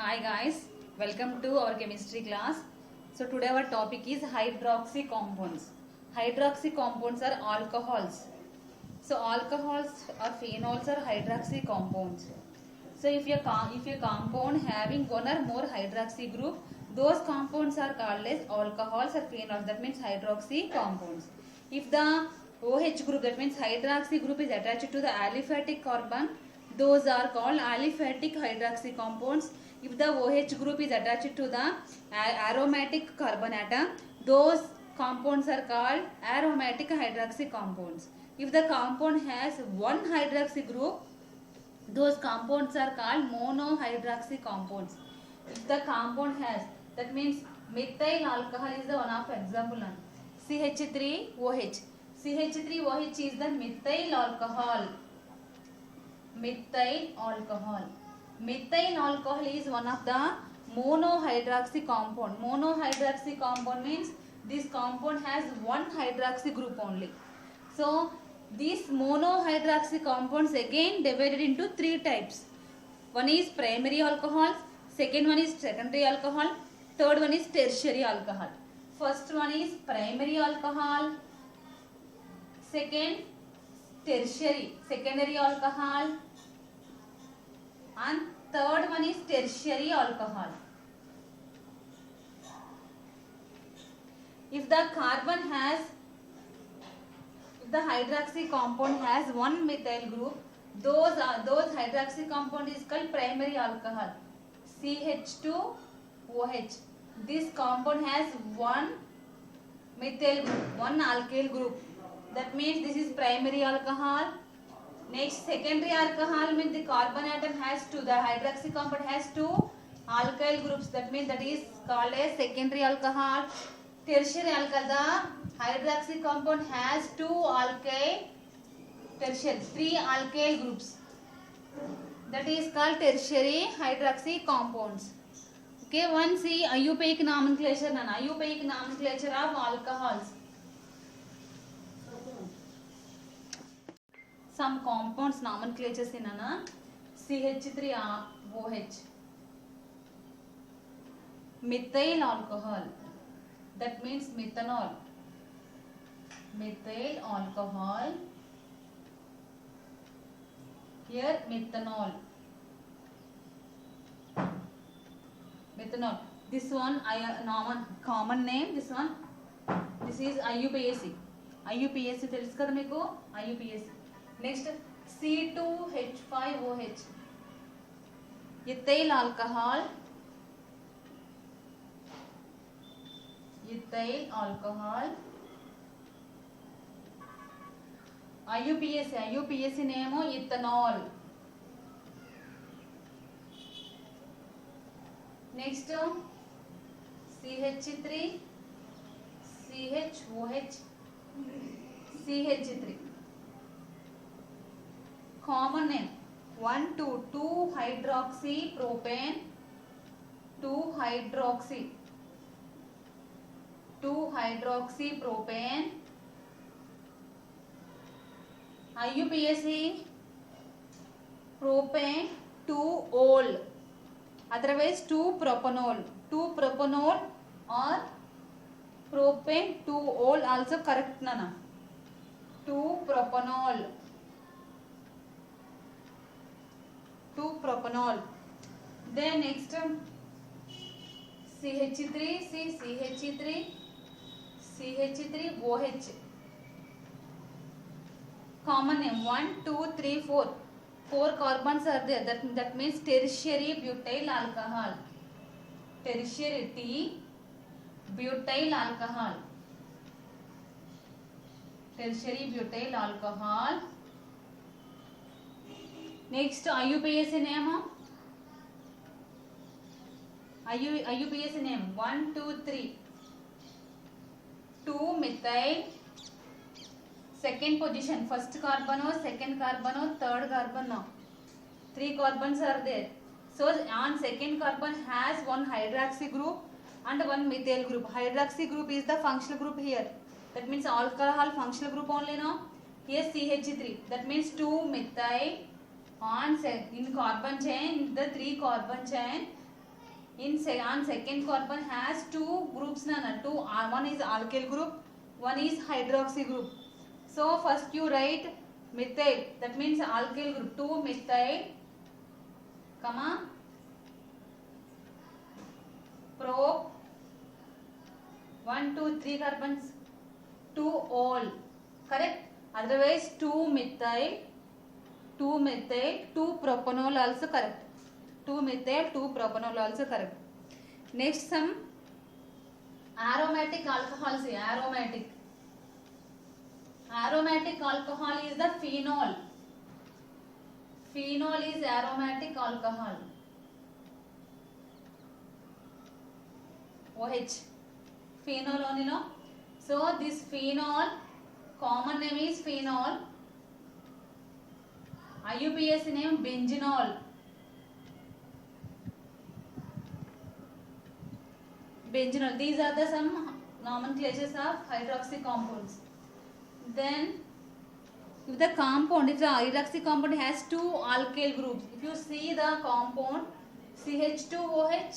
Hi guys, welcome to our chemistry class. So today our topic is hydroxy compounds. Hydroxy compounds are alcohols. So alcohols or phenols are hydroxy compounds. So if a compound having one or more hydroxy group, those compounds are called as alcohols or phenols. That means hydroxy compounds. If the OH group, that means hydroxy group, is attached to the aliphatic carbon, those are called aliphatic hydroxy compounds. If the OH group is attached to the aromatic carbon atom, those compounds are called aromatic hydroxy compounds. If the compound has one hydroxy group, those compounds are called monohydroxy compounds. If the compound has, that means methyl alcohol is the one of example. CH3OH. CH3OH is the methyl alcohol. Methyl alcohol. Methyl alcohol is one of the monohydroxy compound. Monohydroxy compound means this compound has one hydroxy group only. So these monohydroxy compounds again divided into three types. One is primary alcohol, second one is secondary alcohol, third one is tertiary alcohol. First one is primary alcohol, second tertiary, secondary alcohol, and third one is tertiary alcohol. If the hydroxy compound has one methyl group, those hydroxy compound is called primary alcohol. CH2OH. This compound has one methyl group, one alkyl group. That means this is primary alcohol. Next, secondary alcohol means the carbon atom has two, the hydroxy compound has two alkyl groups. That means that is called as secondary alcohol. Tertiary alcohol, the hydroxy compound has two alkyl, three alkyl groups. That is called tertiary hydroxy compounds. Okay, one see IUPAC nomenclature and IUPAC nomenclature of alcohols. Some compounds nomenclatures in CH3OH. Methyl alcohol. That means methanol. Methyl alcohol. Here methanol. Methanol. This one common name. This one. This is IUPAC. IUPAC తెలుసు కదా మీకు IUPAC. Next C2H5OH. Ethyl alcohol. Ethyl alcohol. IUPAC name ethanol. Next CH3 CHOH CH3. Common name 2 hydroxy propane, 2 hydroxy propane. IUPAC propane 2-ol, otherwise 2-propanol. 2-propanol or propane 2-ol also correct nana. 2-propanol. 2-propanol. Then next CH3OH. Common name 1, 2, 3, 4. 4 carbons are there. That means tertiary butyl alcohol. Tertiary T butyl alcohol. Tertiary butyl alcohol. Next IUPAC name. IUPAC name 1, 2, 3. 2 methyl. Second position, first carbon, second carbon, third carbon. 3 carbons are there. So on second carbon has one hydroxy group and one methyl group. Hydroxy group is the functional group here. That means alcohol functional group only, no? Here CH3. That means 2 methyl on in carbon chain, the 3 carbon chain, On second carbon has two groups nana. One is alkyl group, one is hydroxy group. So first you write methyl, that means alkyl group, 2 methyl, comma, prop, 1 2 3 carbons, 2 all, correct? Otherwise 2 methyl, 2 propanol also correct. 2 methyl, 2 propanol also correct. Next some aromatic alcohols. Aromatic alcohol is the phenol. Phenol is aromatic alcohol. OH. Phenol only, no? So this phenol, common name is phenol. IUPAC name benzenol. Benzenol. These are the some nomenclatures of hydroxy compounds. Then if the hydroxy compound has two alkyl groups, if you see the compound CH2OH,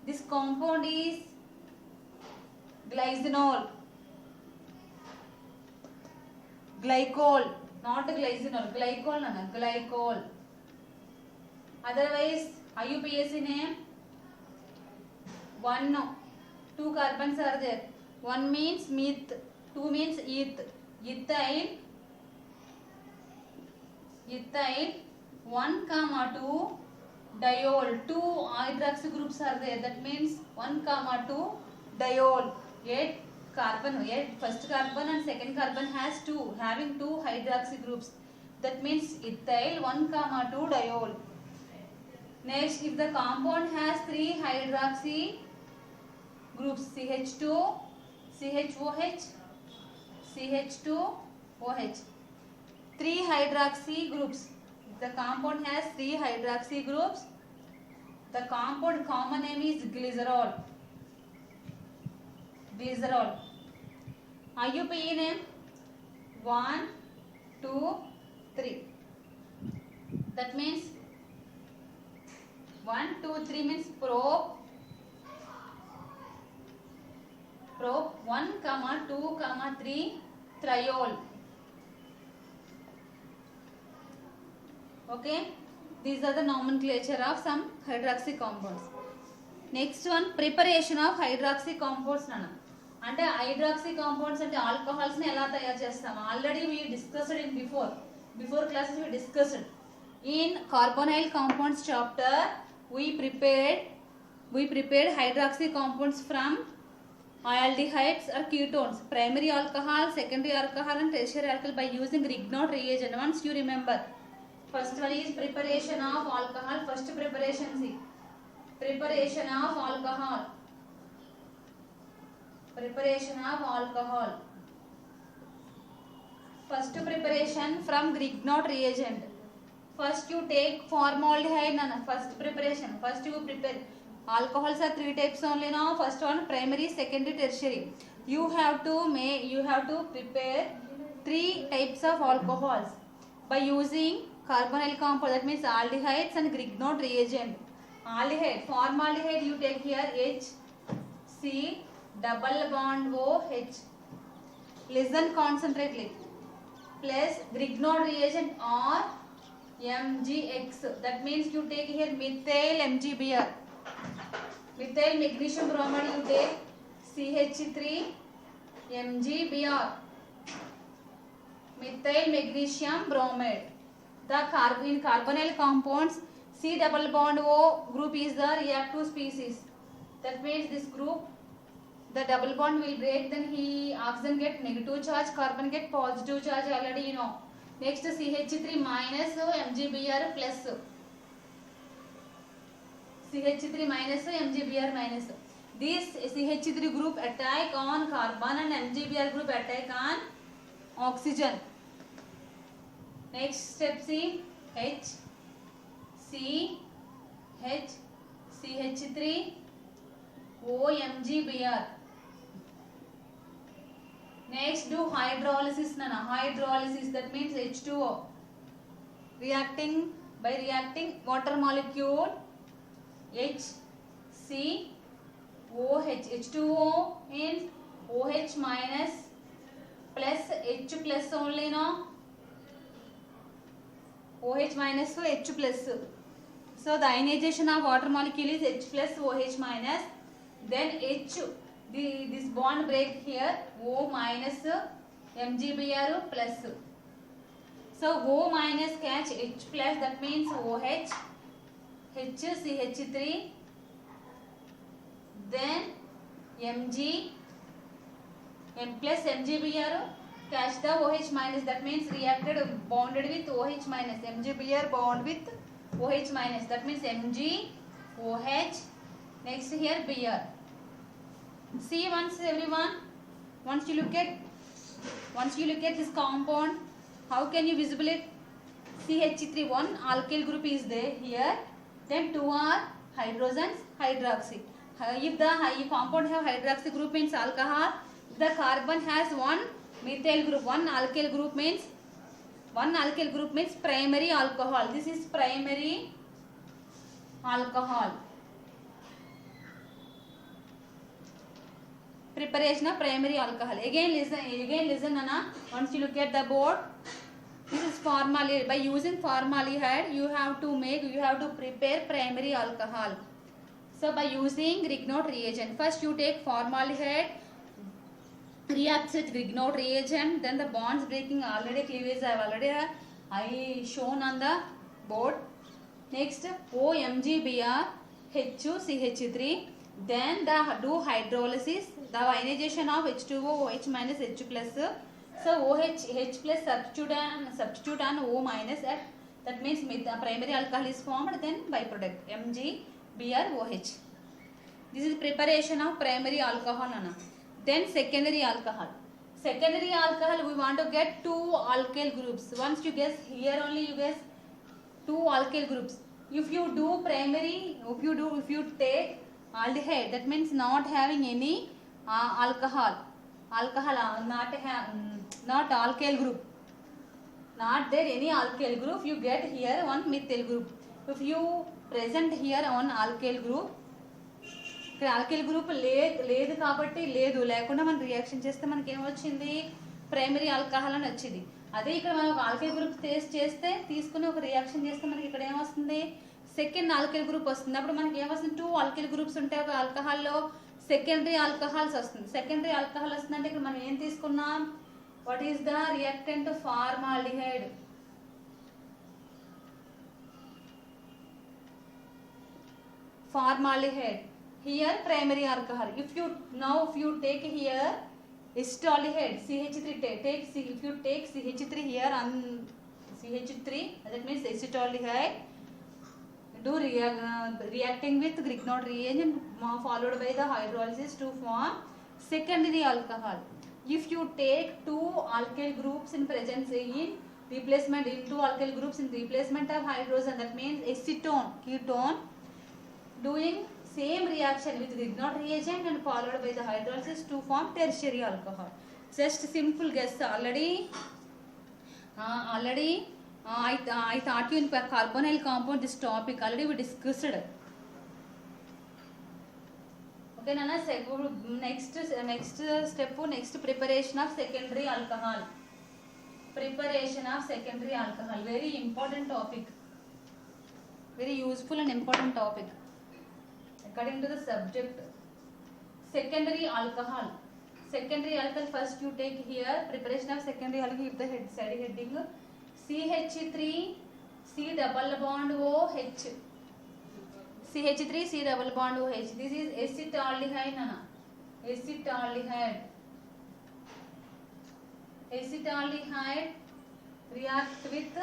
this compound is glycinol, glycol, not glycinol, glycol. Otherwise IUPAC name 2 carbons are there. 1 means meth, 2 means eth. Ethyl, 1 comma 2 diol. 2 hydroxy groups are there. That means 1 comma 2 diol. Yet first carbon and second carbon has having 2 hydroxy groups. That means ethyl 1 comma 2 diol. Next, if the compound has 3 hydroxy groups, CH2, CHOH, CH2OH, 3 hydroxy groups. If the compound has 3 hydroxy groups, the compound common name is glycerol. IUPAC name 1 2 3. That means 1 2 3 means prop 1 comma 2 comma 3 triol. Okay, these are the nomenclature of some hydroxy compounds. Next one, preparation of hydroxy compounds nana. అంటే hydroxy compounds అంటే alcohols ని ఎలా తయారు చేస్తాం? Already we discussed in before classes we discussed. In carbonyl compounds chapter we prepared hydroxy compounds from aldehydes or ketones, primary alcohol, secondary alcohol and tertiary alcohol by using Grignard reagent. Once you remember, first one is preparation of alcohol. First preparation, see, preparation of alcohol. First preparation from Grignard reagent. First you take formaldehyde. First preparation. First you prepare. Alcohols are 3 types only now. First one primary, secondary, tertiary. You have to prepare 3 types of alcohols by using carbonyl compound. That means aldehydes and Grignard reagent. Aldehyde, formaldehyde you take here HC double bond OH. Listen concentrately. Plus Grignard reagent or MgX. That means you take here methyl MgBr. Methyl magnesium bromide you take CH3 MgBr. Methyl magnesium bromide. In carbonyl compounds, C double bond O group is the reactive species. That means this group, the double bond will break, then oxygen get negative charge, carbon get positive charge, already you know. Next CH3 minus MgBr plus. CH3 minus MgBr minus. This CH3 group attack on carbon and MgBr group attack on oxygen. Next step, see, H, C, H, CH3, O, MgBr. Next do hydrolysis, hydrolysis, that means H2O. Reacting by reacting water molecule HCOH. H2O means OH minus plus H plus only, no? OH minus to H plus. So the ionization of water molecule is H plus OH minus. Then H, this bond break here, O minus MgBr plus. So O minus catch H plus, that means OH, HCH3, then Mg, M plus MgBr catch the OH minus, that means reacted bonded with OH minus, MgBr bond with OH minus, that means Mg, OH, next here Br. See once everyone, once you look at this compound, how can you visible it? CH3, one alkyl group is there here, then two are hydrogens, hydroxy. If the compound have hydroxy group means alcohol. If the carbon has one methyl group, one alkyl group means primary alcohol. This is primary alcohol. Preparation of primary alcohol. Again listen Nana. Once you look at the board, this is formaldehyde. By using formaldehyde, you have to prepare primary alcohol. So by using Grignard reagent, first you take formaldehyde, reacts with Grignard reagent, then the bonds breaking already cleavage I shown on the board. Next OMgBr HCH3, then do hydrolysis, the ionization of H2O OH minus H plus. So OH H plus substitute on O minus, that means primary alcohol is formed, then byproduct MgBrOH. This is preparation of primary alcohol, Nana. Then secondary alcohol. Secondary alcohol, we want to get two alkyl groups. Once you guess here only, you guess two alkyl groups. If you do primary, if you take aldehyde, that means not having any alcohol, not alkyl group, not there any alkyl group, you get here one methyl group. If you present here one alkyl group, alkyl group లేదు కాబట్టి లేదు లేకుండా మనం reaction చేస్తే మనకి ఏమొచ్చింది, primary alcohol అని వచ్చింది. అదే ఇక్కడ మనం ఒక ఆల్కైల్ గ్రూప్ టేస్ట్ చేస్తే తీసుకుని ఒక రియాక్షన్ చేస్తే మనకి ఇక్కడ ఏమొస్తుంది, సెకండ్ ఆల్కైల్ గ్రూప్ వస్తుంది. అప్పుడు మనకి ఏమొస్తుంది, టూ ఆల్కైల్ గ్రూప్స్ ఉంటాయి ఒక ఆల్కహాల్లో, సెకండరీ ఆల్కహాల్స్ వస్తుంది. సెకండరీ ఆల్కహాల్ వస్తుందంటే ఇక్కడ మనం ఏం తీసుకున్నాం, what is the reactant, formaldehyde. Formaldehyde. Here primary alcohol. If you take here acetaldehyde, CH3 if you take CH3 here on CH3, that means acetaldehyde, do reacting with Grignard reagent followed by the hydrolysis to form secondary alcohol. If you take two alkyl groups in presence in replacement, in two alkyl groups in replacement of hydrogen, that means acetone, ketone, doing same reaction with Grignard reagent and followed by the hydrolysis to form tertiary alcohol. Just simple guess. Already I thought you in carbonyl compound this topic already we discussed. Okay, Nana. Next step, next preparation of secondary alcohol. Preparation of secondary alcohol, very important topic, very useful and important topic according to the subject. Secondary alcohol. Secondary alcohol, first you take here preparation of secondary alcohol. Give the study heading CH3 C double bond OH, CH3 C double bond OH. This is acetaldehyde, Nana. Acetaldehyde react with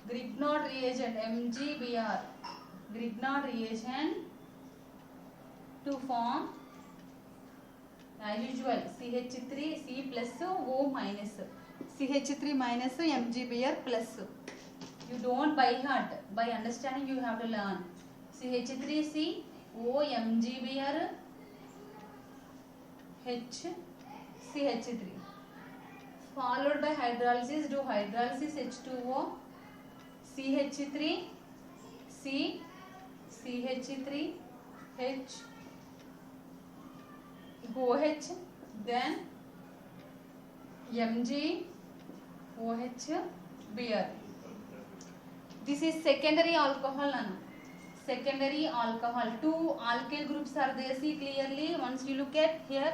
Grignard reagent MgBr, Grignard reagent to form as usual CH3 C plus O minus, CH3 minus MgBr plus. You don't by heart, by understanding you have to learn. CH3C O MgBr H CH3 followed by hydrolysis, do hydrolysis H2O CH3 C CH3 H OH, then Mg OH Br. This is secondary alcohol. Secondary alcohol. Two alkyl groups are there. See clearly. Once you look at here,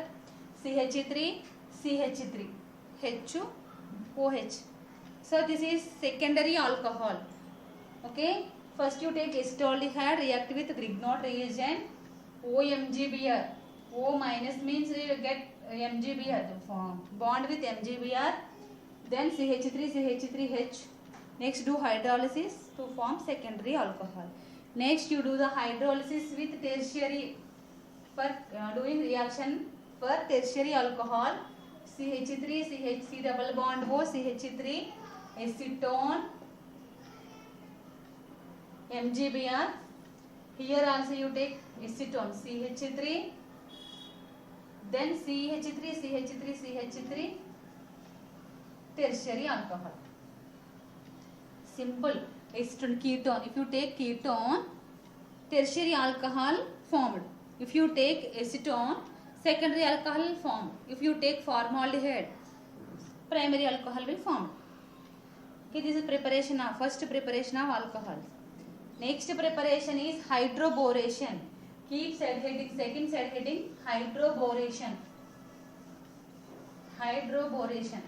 CH3 CH3 H OH. So this is secondary alcohol. Okay. First you take acetaldehyde, react with Grignard reagent, OMgBr. O minus means you get MgBr, bond with MgBr. Then CH3 CH3H. Next do hydrolysis to form secondary alcohol. Next you do the hydrolysis with tertiary for doing reaction for tertiary alcohol. CH3 CHC double bond O CH3 acetone MgBr. Here also you take acetone CH3, then CH3 CH3 CH3 tertiary alcohol. Simple. Acetone ketone. If you take ketone, tertiary alcohol formed. If you take acetone, secondary alcohol formed. If you take formaldehyde, primary alcohol will form. Okay, this is preparation of first preparation of alcohol. Next preparation is hydroboration. Keep side heading, second side heading, hydroboration. Hydroboration.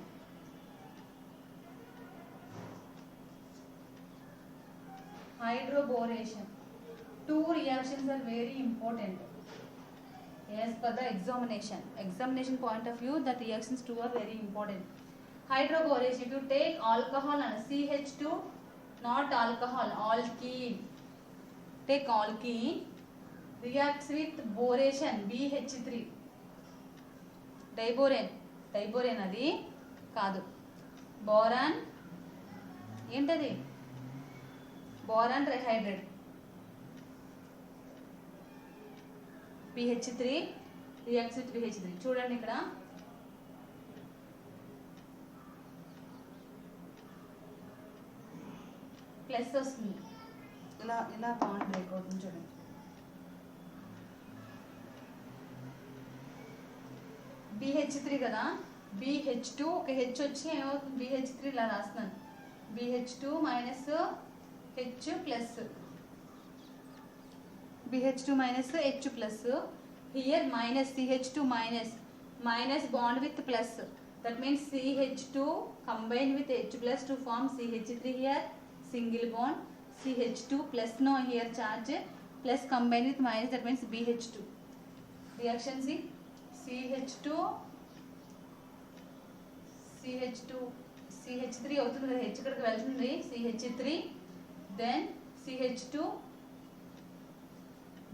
Hydroboration. Two reactions are very important. As per the examination point of view, the reactions two are very important. Hydroboration. If you take alcohol and CH2, not alcohol, alkene. Take alkene, reacts with boration BH3. Diborane అది కాదు. Boron ఏంటది? Boron trihydrate. BH3 reacts with BH3. చూడండి ఇక్కడ plus వస్తుంది, ఇలా bond break అవుతుంది చూడండి. BH3 కదా, BH2 ఒక హెచ్ వచ్చి ఏమవుతుంది, BH3 ఇలా రాస్తున్నాను, BH2 minus H plus, BH2 minus H plus. Here minus CH2 minus bond with plus. That means CH2 combined with H plus to form CH3 here, single bond. CH2 plus no here charge, plus combined with minus, that means BH2. Reaction C, CH2 CH3 అవుతుంది కదా, H ఇక్కడికి వెళ్తుంది, CH3 then CH2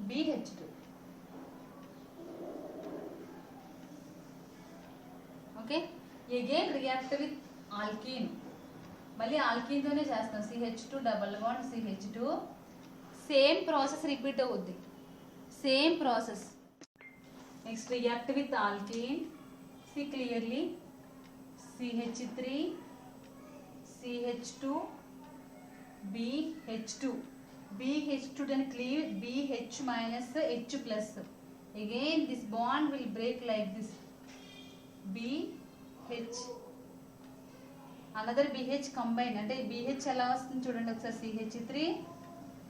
BH2. Okay, again react with alkene. మళ్ళీ alkene తోనే చేస్తాం, CH2 double bond CH2. Same process repeat అవుద్ది, same process. Next react with alkene. See clearly, CH3 CH2 BH2. BH2 then cleave BH minus H plus. Again this bond will break like this, BH. Another BH combine, అంటే BH ఎలా వస్తుంది చూడండి ఒకసారి, CH3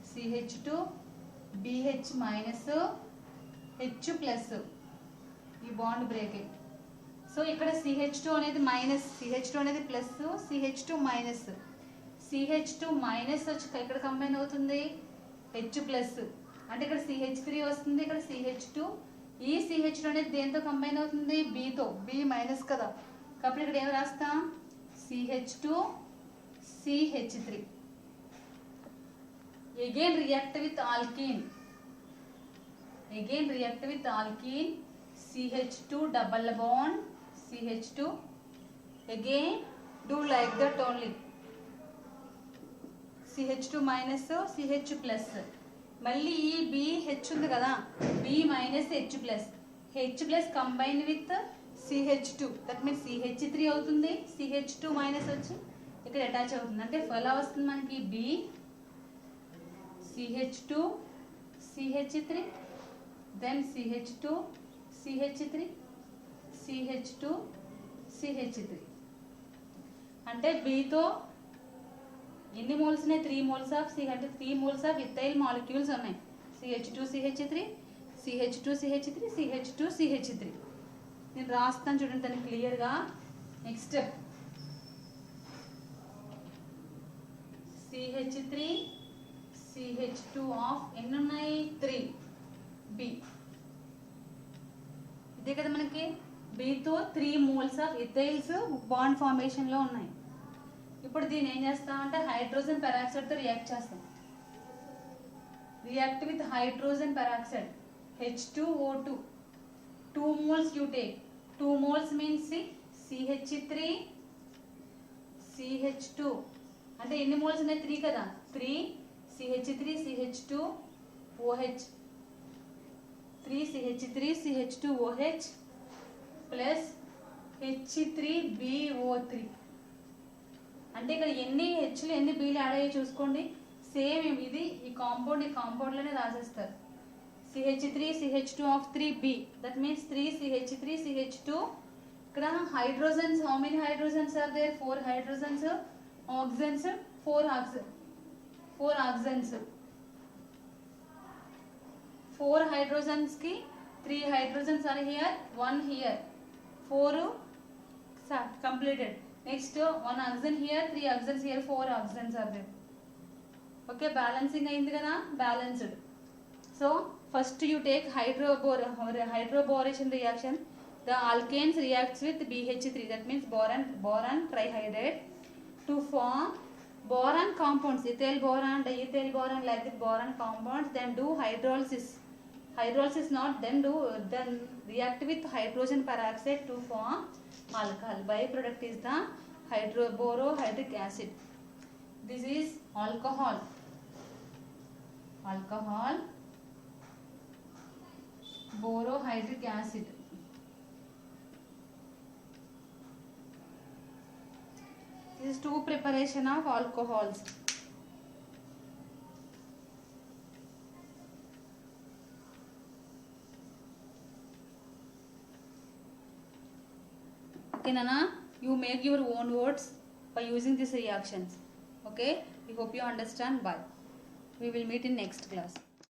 CH2 BH minus H plus, ఈ bond breaking. So ఇక్కడ CH2 అనేది minus, CH2 అనేది plus, CH2 minus, CH2 minus వచ్చి ఇక్కడ కంబైన్ అవుతుంది H ప్లస్, అంటే ఇక్కడ CH3 వస్తుంది, ఇక్కడ CH2. ఈ CH2 అనేది దేంతో కంబైన్ అవుతుంది, Bతో, B మైనస్ కదా, కాబట్టి ఇక్కడ ఏం రాస్తాం, CH2 CH3. Again react with alkene. CH2 double bond CH2. Again do like that only. CH2 minus CH plus. మళ్ళీ ఈ BH ఉంది కదా, B minus H plus. H plus combined with CH2, that means CH3 అవుతుంది, CH2 minus వచ్చి ఇక్కడ ఇక్కడ attach అవుతుంది. అంటే ఎలా వస్తుంది మనకి B CH2 CH3 then CH2 CH3 CH2 CH3. అంటే బితో ఎన్ని మోల్స్ ఉన్నాయి? 3 మోల్స్ ఆఫ్ సి, అంటే 3 మోల్స్ ఆఫ్ ఇథైల్ మాలిక్యూల్స్ ఉన్నాయి. CH2 CH3 CH2 CH3 CH2 CH3. నేను రాస్తాను చూడండి దాన్ని క్లియర్గా. నెక్స్ట్ CH3 CH2 ఆఫ్ ఎన్ని ఉన్నాయి? 3 బి. ఇదే కదా మనకి బితో 3 మోల్స్ ఆఫ్ ఇథైల్స్ బాండ్ ఫార్మేషన్లో ఉన్నాయి. ఇప్పుడు దీన్ని ఏం చేస్తామంటే హైడ్రోజన్ పెరాక్సైడ్తో రియాక్ట్ చేస్తాం. React with hydrogen peroxide H2O2. 2 moles you take. 2 moles means CH3 CH2. అంటే ఎన్ని మోల్స్ ఉన్నాయి? 3 కదా. 3 CH3 CH2 OH. 3 CH3 CH2 OH plus H3BO3. అంటే ఇక్కడ ఎన్ని హెచ్లు ఎన్ని బీలు యాడ్ అయ్యి చూసుకోండి. సేమ్ ఇది ఈ కాంపౌండ్లోనే రాసేస్తారు. CH3 CH2 of 3B. That means 3 CH3 CH2. ఇక్కడ hydrogens, how many hydrogens are there? 4 హైడ్రోజన్స్. Oxygens 4 oxygens. 4 హైడ్రోజన్స్ కి 3 hydrogens are here, 1 here. 4 completed. Next 1 oxygen here, 3 oxygens here, 4 oxygens are there. Okay, balancing అయింది కదా, balanced. So first you take hydroboration reaction. The alkanes reacts with BH3, that means boron trihydrate, to form boron compounds, ethyl boron, diethyl boron, like that boron compounds. Then do hydrolysis not, then react with hydrogen peroxide to form alcohol. Byproduct is the borohydric acid. This is alcohol. Borohydric acid. This is 2 preparation of alcohols. Okay, Nana, you make your own words by using these reactions. Okay, we hope you understand. Bye. We will meet in next class.